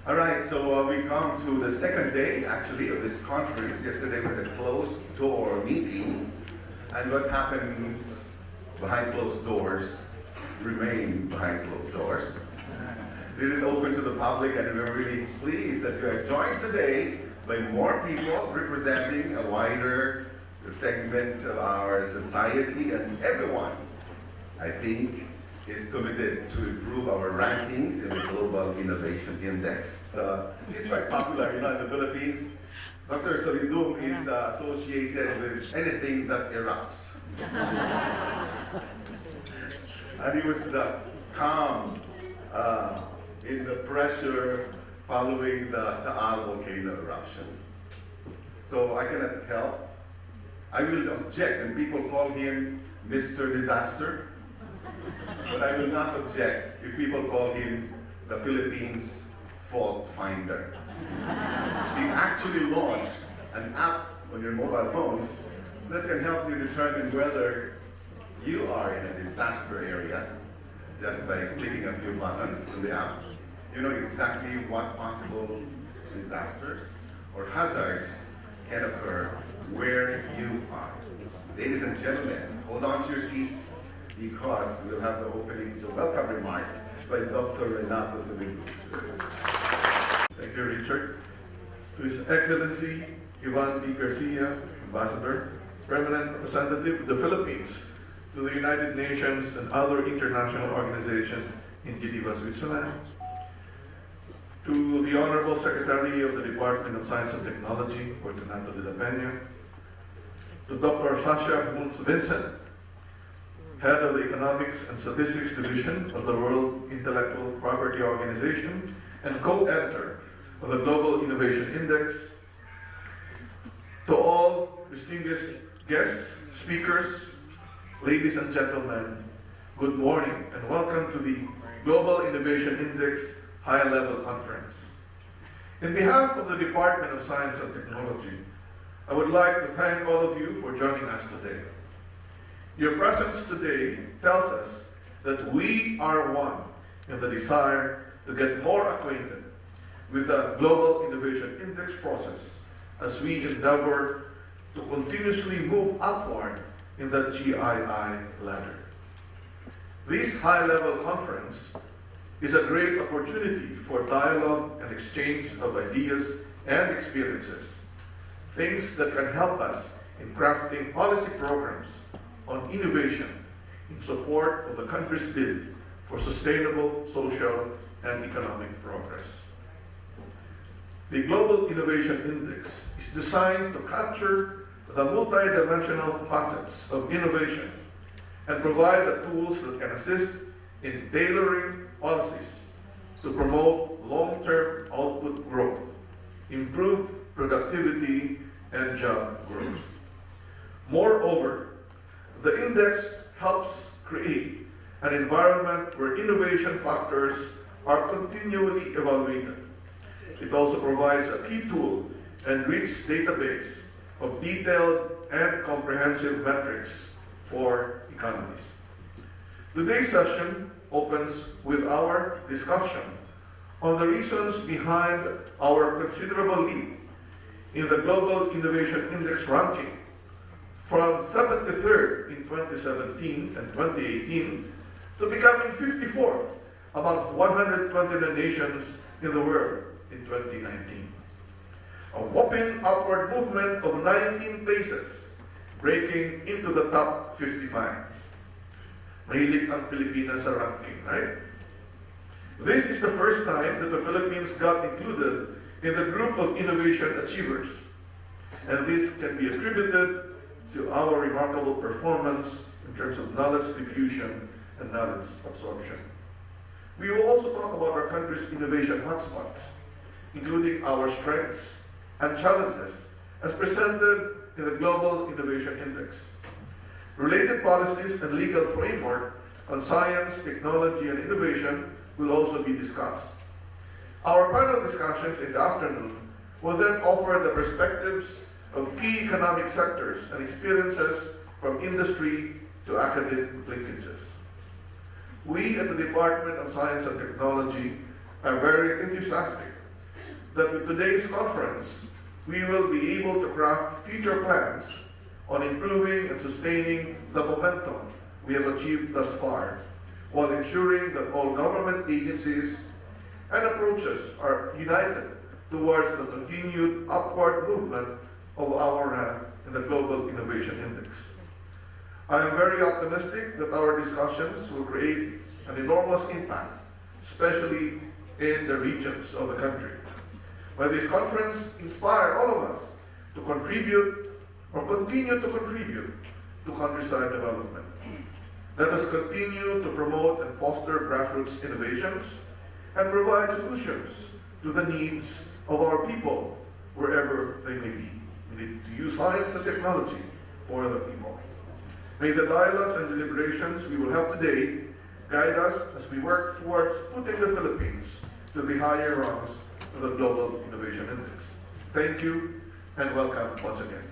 All right, so we come to the second day, actually, of this conference. Yesterday was a closed-door meeting, and what happens behind closed doors remain behind closed doors. This is open to the public, and we're really pleased that you are joined today by more people representing a wider segment of our society, and everyone, I think, is committed to improve our rankings in the Global Innovation Index. It's quite popular, in the Philippines. Dr. Solidum is associated with anything that erupts. And he was calm in the pressure following the Taal volcano eruption. So I cannot tell. I will object, and people call him Mr. Disaster. But I will not object if people call him the Philippines fault finder. He actually launched an app on your mobile phones that can help you determine whether you are in a disaster area just by clicking a few buttons on the app. You know exactly what possible disasters or hazards can occur where you are. Ladies and gentlemen, hold on to your seats, because we'll have the welcome remarks by Dr. Renato. Thank you, Richard. To His Excellency Ivan D. Garcia, Ambassador, Permanent Representative of the Philippines to the United Nations and other international organizations in Geneva, Switzerland. To the Honorable Secretary of the Department of Science and Technology, Renato de la Peña. To Dr. Sasha Vincent, Head of the Economics and Statistics Division of the World Intellectual Property Organization and co-editor of the Global Innovation Index. To all distinguished guests, speakers, ladies and gentlemen, good morning and welcome to the Global Innovation Index High-Level Conference. In behalf of the Department of Science and Technology, I would like to thank all of you for joining us today. Your presence today tells us that we are one in the desire to get more acquainted with the Global Innovation Index process as we endeavor to continuously move upward in the GII ladder. This high-level conference is a great opportunity for dialogue and exchange of ideas and experiences, things that can help us in crafting policy programs on innovation in support of the country's bid for sustainable social and economic progress. The Global Innovation Index is designed to capture the multidimensional facets of innovation and provide the tools that can assist in tailoring policies to promote long-term output growth, improved productivity, and job growth. Moreover, the index helps create an environment where innovation factors are continually evaluated. It also provides a key tool and rich database of detailed and comprehensive metrics for economies. Today's session opens with our discussion on the reasons behind our considerable leap in the Global Innovation Index ranking from 73rd in 2017 and 2018 to becoming 54th among 129 nations in the world in 2019. A whopping upward movement of 19 places, breaking into the top 55. Mahilig ang Pilipinas sa ranking, right? This is the first time that the Philippines got included in the group of innovation achievers, and this can be attributed to our remarkable performance in terms of knowledge diffusion and knowledge absorption. We will also talk about our country's innovation hotspots, including our strengths and challenges as presented in the Global Innovation Index. Related policies and legal framework on science, technology, and innovation will also be discussed. Our panel discussions in the afternoon will then offer the perspectives of key economic sectors and experiences from industry to academic linkages. We at the Department of Science and Technology are very enthusiastic that with today's conference, we will be able to craft future plans on improving and sustaining the momentum we have achieved thus far, while ensuring that all government agencies and approaches are united towards the continued upward movement of our rank in the Global Innovation Index. I am very optimistic that our discussions will create an enormous impact, especially in the regions of the country. May this conference inspire all of us to contribute or continue to contribute to countryside development. Let us continue to promote and foster grassroots innovations and provide solutions to the needs of our people wherever they may be. We need to use science and technology for the people. May the dialogues and deliberations we will have today guide us as we work towards putting the Philippines to the higher rungs of the Global Innovation Index. Thank you and welcome once again.